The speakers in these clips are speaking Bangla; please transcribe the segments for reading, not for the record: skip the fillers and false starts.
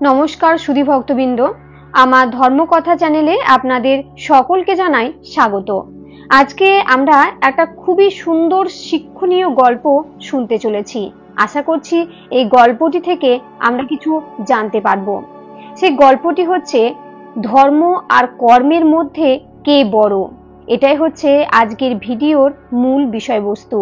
নমস্কার সুধী ভক্তবৃন্দ, আমার ধর্মকথা চ্যানেলে আপনাদের সকলকে জানাই স্বাগত। আজকে আমরা একটা খুবই সুন্দর শিক্ষণীয় গল্প শুনতে চলেছি। আশা করছি এই গল্পটি থেকে আমরা কিছু জানতে পারবো। সেই গল্পটি হচ্ছে ধর্ম আর কর্মের মধ্যে কে বড়। এটাই হচ্ছে আজকের ভিডিওর মূল বিষয়বস্তু।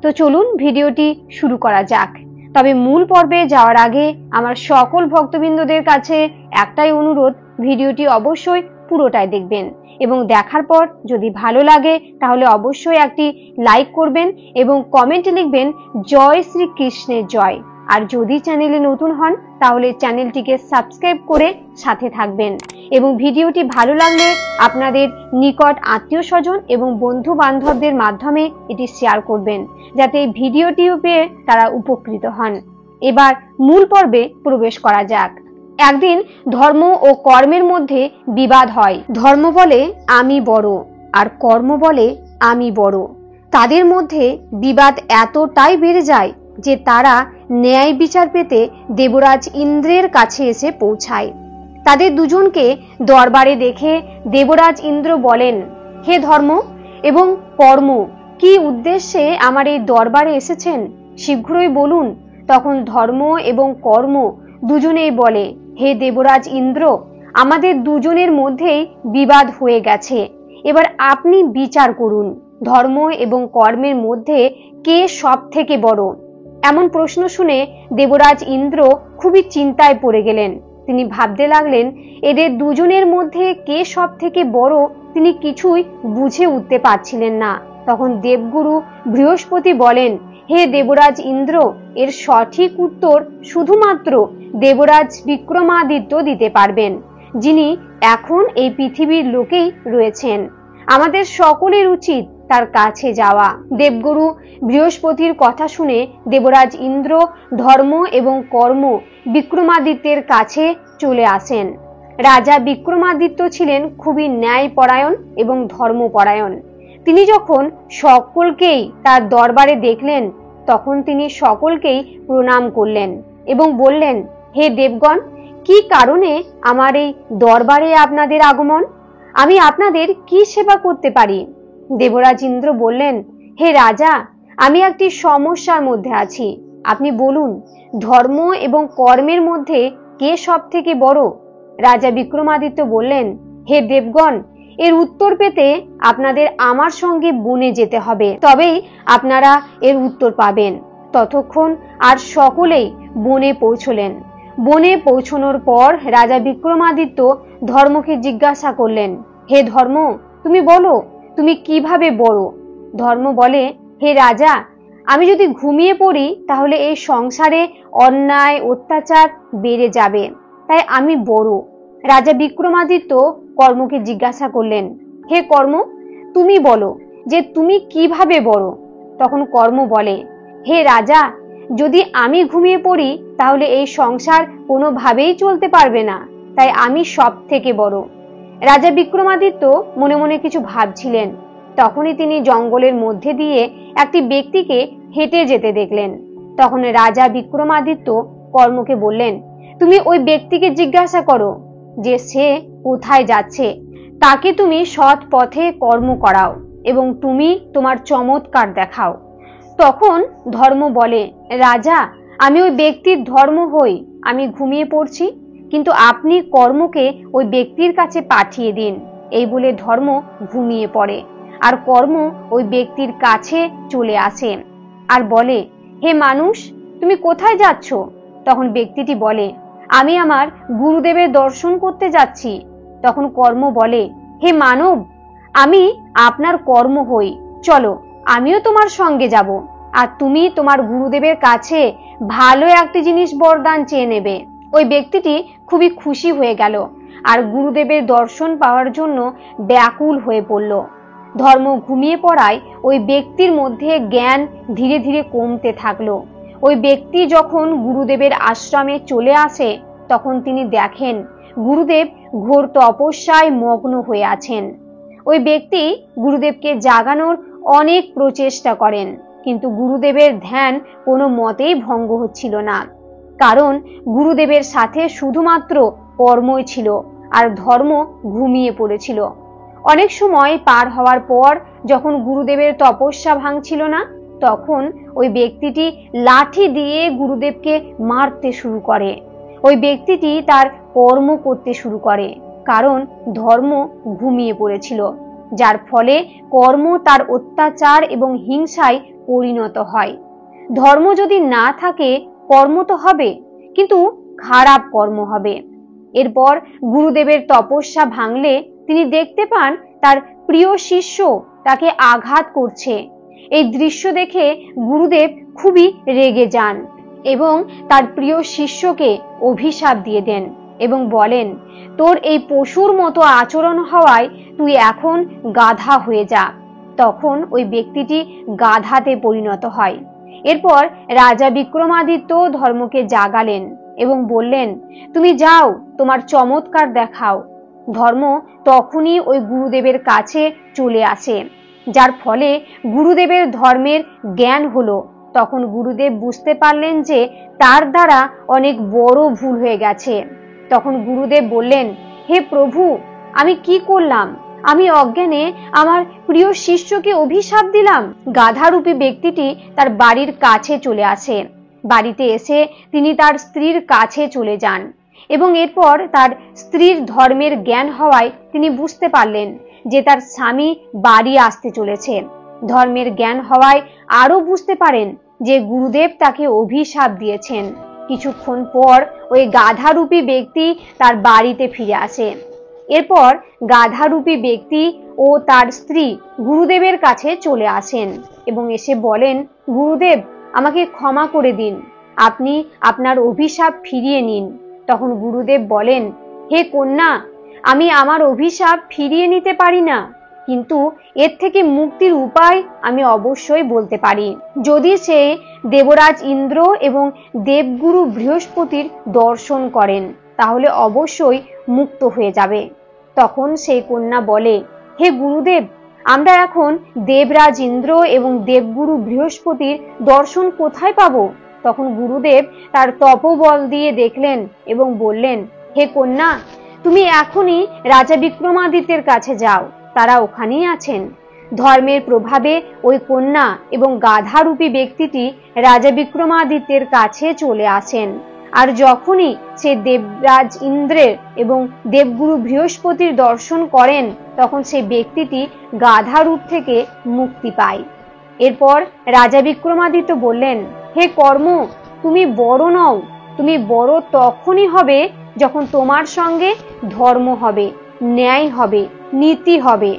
তো চলুন ভিডিওটি শুরু করা যাক। তবে মূল পর্বে যাওয়ার আগে আমার সকল ভক্তবৃন্দদের কাছে একটাই অনুরোধ, ভিডিওটি অবশ্যই পুরোটাই দেখবেন এবং দেখার পর যদি ভালো লাগে তাহলে অবশ্যই একটি লাইক করবেন এবং কমেন্টে লিখবেন জয় শ্রীকৃষ্ণের জয়। আর যদি চ্যানেলে নতুন হন তাহলে চ্যানেলটিকে সাবস্ক্রাইব করে সাথে থাকবেন এবং ভিডিওটি ভালো লাগলে আপনাদের নিকট আত্মীয় স্বজন এবং বন্ধু বান্ধবদের মাধ্যমে এটি শেয়ার করবেন, যাতে এই ভিডিওটি পেয়ে তারা উপকৃত হন। এবার মূল পর্বে প্রবেশ করা যাক। একদিন ধর্ম ও কর্মের মধ্যে বিবাদ হয়। ধর্ম বলে আমি বড় আর কর্ম বলে আমি বড়। তাদের মধ্যে বিবাদ এতটাই বেড়ে যায় যে তারা ন্যায় বিচার পেতে দেবরাজ ইন্দ্রের কাছে এসে পৌঁছায়। তাদের দুজনকে দরবারে দেখে দেবরাজ ইন্দ্র বলেন, হে ধর্ম এবং কর্ম, কি উদ্দেশ্যে আমার এই দরবারে এসেছেন? শীঘ্রই বলুন। তখন ধর্ম এবং কর্ম দুজনেই বলে, হে দেবরাজ ইন্দ্র, আমাদের দুজনের মধ্যেই বিবাদ হয়ে গেছে। এবার আপনি বিচার করুন, ধর্ম এবং কর্মের মধ্যে কে সব থেকে বড়? এমন প্রশ্ন শুনে দেবরাজ ইন্দ্র খুবই চিন্তায় পড়ে গেলেন। তিনি ভাবতে লাগলেন, এদের দুজনের মধ্যে কে সব থেকে বড় তিনি কিছুই বুঝে উঠতে পারছিলেন না। তখন দেবগুরু বৃহস্পতি বলেন, হে দেবরাজ ইন্দ্র, এর সঠিক উত্তর শুধুমাত্র দেবরাজ বিক্রমাদিত্য দিতে পারবেন, যিনি এখন এই পৃথিবীর লোকেই রয়েছেন। আমাদের সকলের উচিত তার কাছে যাওয়া। দেবগুরু বৃহস্পতির কথা শুনে দেবরাজ ইন্দ্র ধর্ম এবং কর্ম বিক্রমাদিত্যের কাছে চলে আসেন। রাজা বিক্রমাদিত্য ছিলেন খুবই ন্যায়পরায়ণ এবং ধর্মপরায়ণ। তিনি যখন সকলকেই তার দরবারে দেখলেন তখন তিনি সকলকেই প্রণাম করলেন এবং বললেন, হে দেবগণ, কি কারণে আমার এই দরবারে আপনাদের আগমন? আমি আপনাদের কি সেবা করতে পারি? দেবরাজ ইন্দ্র বললেন, হে রাজা, আমি একটি সমস্যার মধ্যে আছি। আপনি বলুন, ধর্ম এবং কর্মের মধ্যে কে সব থেকে বড়? রাজা বিক্রমাদিত্য বললেন, হে দেবগণ, এর উত্তর পেতে আপনাদের আমার সঙ্গে বনে যেতে হবে, তবেই আপনারা এর উত্তর পাবেন। ততক্ষণ আর সকলেই বনে পৌঁছলেন। বনে পৌঁছানোর পর রাজা বিক্রমাদিত্য ধর্মকে জিজ্ঞাসা করলেন, হে ধর্ম, তুমি বলো, তুমি কিভাবে বড়? ধর্ম বলে, হে রাজা, আমি যদি ঘুমিয়ে পড়ি তাহলে এই সংসারে অন্যায় অত্যাচার বেড়ে যাবে, তাই আমি বড়। রাজা বিক্রমাদিত্য কর্মকে জিজ্ঞাসা করলেন, হে কর্ম, তুমি বলো যে তুমি কিভাবে বড়? তখন কর্ম বলে, হে রাজা, যদি আমি ঘুমিয়ে পড়ি তাহলে এই সংসার কোনোভাবেই চলতে পারবে না, তাই আমি সব থেকে বড়। রাজা বিক্রমাদিত্য মনে মনে কিছু ভাবছিলেন। তখনই তিনি জঙ্গলের মধ্যে দিয়ে একটি ব্যক্তিকে হেঁটে যেতে দেখলেন। তখন রাজা বিক্রমাদিত্য কর্মকে বললেন, তুমি ওই ব্যক্তিকে জিজ্ঞাসা করো যে সে কোথায় যাচ্ছে। তাকে তুমি সৎ পথে কর্ম করাও এবং তুমি তোমার চমৎকার দেখাও। তখন ধর্ম বলে, রাজা, আমি ওই ব্যক্তির ধর্ম হই। আমি ঘুমিয়ে পড়ছি, কিন্তু আপনি কর্মকে ওই ব্যক্তির কাছে পাঠিয়ে দিন। এই বলে ধর্ম ঘুমিয়ে পড়ে আর কর্ম ওই ব্যক্তির কাছে চলে আসে আর বলে, হে মানুষ, তুমি কোথায় যাচ্ছ? তখন ব্যক্তিটি বলে, আমি আমার গুরুদেবের দর্শন করতে যাচ্ছি। তখন কর্ম বলে, হে মানব, আমি আপনার কর্ম হই, চলো আমিও তোমার সঙ্গে যাব, আর তুমি তোমার গুরুদেবের কাছে ভালো একটি জিনিস বরদান চেয়ে নেবে। ওই ব্যক্তিটি খুবই খুশি হয়ে গেল আর গুরুদেবের দর্শন পাওয়ার জন্য ব্যাকুল হয়ে পড়ল। ধর্ম ঘুমিয়ে পড়ায় ওই ব্যক্তির মধ্যে জ্ঞান ধীরে ধীরে কমতে থাকলো। ওই ব্যক্তি যখন গুরুদেবের আশ্রমে চলে আসে তখন তিনি দেখেন গুরুদেব ঘোর তপস্যায় মগ্ন হয়ে আছেন। ওই ব্যক্তি গুরুদেবকে জাগানোর অনেক প্রচেষ্টা করেন, কিন্তু গুরুদেবের ধ্যান কোনো মতেই ভঙ্গ হচ্ছিল না। কারণ গুরুদেবের সাথে শুধুমাত্র কর্মই ছিল আর ধর্ম ঘুমিয়ে পড়েছিল। অনেক সময় পার হওয়ার পর যখন গুরুদেবের তপস্যা ভাঙছিল না, তখন ওই ব্যক্তিটি লাঠি দিয়ে গুরুদেবকে মারতে শুরু করে। ওই ব্যক্তিটি তার কর্ম করতে শুরু করে, কারণ ধর্ম ঘুমিয়ে পড়েছিল, যার ফলে কর্ম তার অত্যাচার এবং হিংসায় পরিণত হয়। ধর্ম যদি না থাকে, কর্ম তো হবে, কিন্তু খারাপ কর্ম হবে। এরপর গুরুদেবের তপস্যা ভাঙলে তিনি দেখতে পান তার প্রিয় শিষ্য তাকে আঘাত করছে। এই দৃশ্য দেখে গুরুদেব খুবই রেগে যান এবং তার প্রিয় শিষ্যকে অভিশাপ দিয়ে দেন এবং বলেন, তোর এই পশুর মতো আচরণ হওয়ায় তুই এখন গাধা হয়ে যা। তখন ওই ব্যক্তিটি গাধাতে পরিণত হয়। এরপর রাজা বিক্রমাদিত্য ধর্মকে জাগালেন এবং বললেন, তুমি যাও, তোমার চমৎকার দেখাও। ধর্ম তখনই ওই গুরুদেবের কাছে চলে আসে, যার ফলে গুরুদেবের ধর্মের জ্ঞান হলো। তখন গুরুদেব বুঝতে পারলেন যে তার দ্বারা অনেক বড় ভুল হয়ে গেছে। তখন গুরুদেব বললেন, হে প্রভু, আমি কি করলাম? আমি অজ্ঞানে আমার প্রিয় শিষ্যকে অভিশাপ দিলাম। গাধারূপী ব্যক্তিটি তার বাড়ির কাছে চলে আসে। বাড়িতে এসে তিনি তার স্ত্রীর কাছে চলে যান এবং এরপর তার স্ত্রীর ধর্মের জ্ঞান হওয়ায় তিনি বুঝতে পারলেন যে তার স্বামী বাড়ি আসতে চলেছে। ধর্মের জ্ঞান হওয়ায় আরো বুঝতে পারেন যে গুরুদেব তাকে অভিশাপ দিয়েছেন। কিছুক্ষণ পর ওই গাধারূপী ব্যক্তি তার বাড়িতে ফিরে আসে। এরপর গাধারূপী ব্যক্তি ও তার স্ত্রী গুরুদেবের কাছে চলে আসেন এবং এসে বলেন, গুরুদেব, আমাকে ক্ষমা করে দিন, আপনি আপনার অভিশাপ ফিরিয়ে নিন। তখন গুরুদেব বলেন, হে কন্যা, আমি আমার অভিশাপ ফিরিয়ে নিতে পারি না, কিন্তু এর থেকে মুক্তির উপায় আমি অবশ্যই বলতে পারি। যদি সে দেবরাজ ইন্দ্র এবং দেবগুরু বৃহস্পতির দর্শন করেন, তাহলে অবশ্যই মুক্ত হয়ে যাবে। তখন সেই কন্যা বলে, হে গুরুদেব, আমরা এখন দেবরাজ ইন্দ্র এবং দেবগুরু বৃহস্পতির দর্শন কোথায় পাবো? তখন গুরুদেব তার তপবল দিয়ে দেখলেন এবং বললেন, হে কন্যা, তুমি এখনই রাজা বিক্রমাদিত্যের কাছে যাও, তারা ওখানেই আছেন। ধর্মের প্রভাবে ওই কন্যা এবং গাধারূপী ব্যক্তিটি রাজা বিক্রমাদিত্যের কাছে চলে আসেন। আর যখনই সে দেবরাজ ইন্দ্রের এবং দেবগুরু বৃহস্পতির দর্শন করেন, তখন সেই ব্যক্তিটি গাধা রূপ থেকে মুক্তি পায়। এরপর রাজা বিক্রমাদিত্য বললেন, হে কর্ম, তুমি বড় নও, তুমি বড় তখনই হবে যখন তোমার সঙ্গে ধর্ম হবে, ন্যায় হবে, নীতি হবে।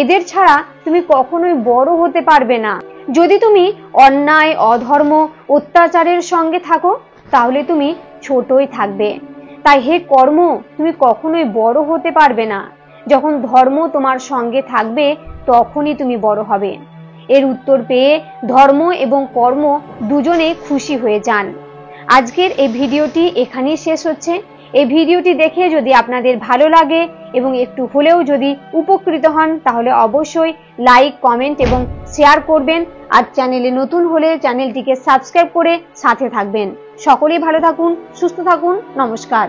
এদের ছাড়া তুমি কখনোই বড় হতে পারবে না। যদি তুমি অন্যায়, অধর্ম, অত্যাচারের সঙ্গে থাকো, তাহলে তুমি ছোটই থাকবে। তাই হে কর্ম, তুমি কখনোই বড় হতে পারবে না। যখন ধর্ম তোমার সঙ্গে থাকবে, তখনই তুমি বড় হবে। এর উত্তর পেয়ে ধর্ম এবং কর্ম দুজনে খুশি হয়ে যান। আজকের এই ভিডিওটি এখানেই শেষ হচ্ছে। এই ভিডিওটি দেখে যদি আপনাদের ভালো লাগে এবং একটু হলেও যদি উপকৃত হন, তাহলে অবশ্যই লাইক, কমেন্ট এবং শেয়ার করবেন। আর চ্যানেলে নতুন হলে চ্যানেলটিকে সাবস্ক্রাইব করে সাথে থাকবেন। সকলেই ভালো থাকুন, সুস্থ থাকুন। নমস্কার।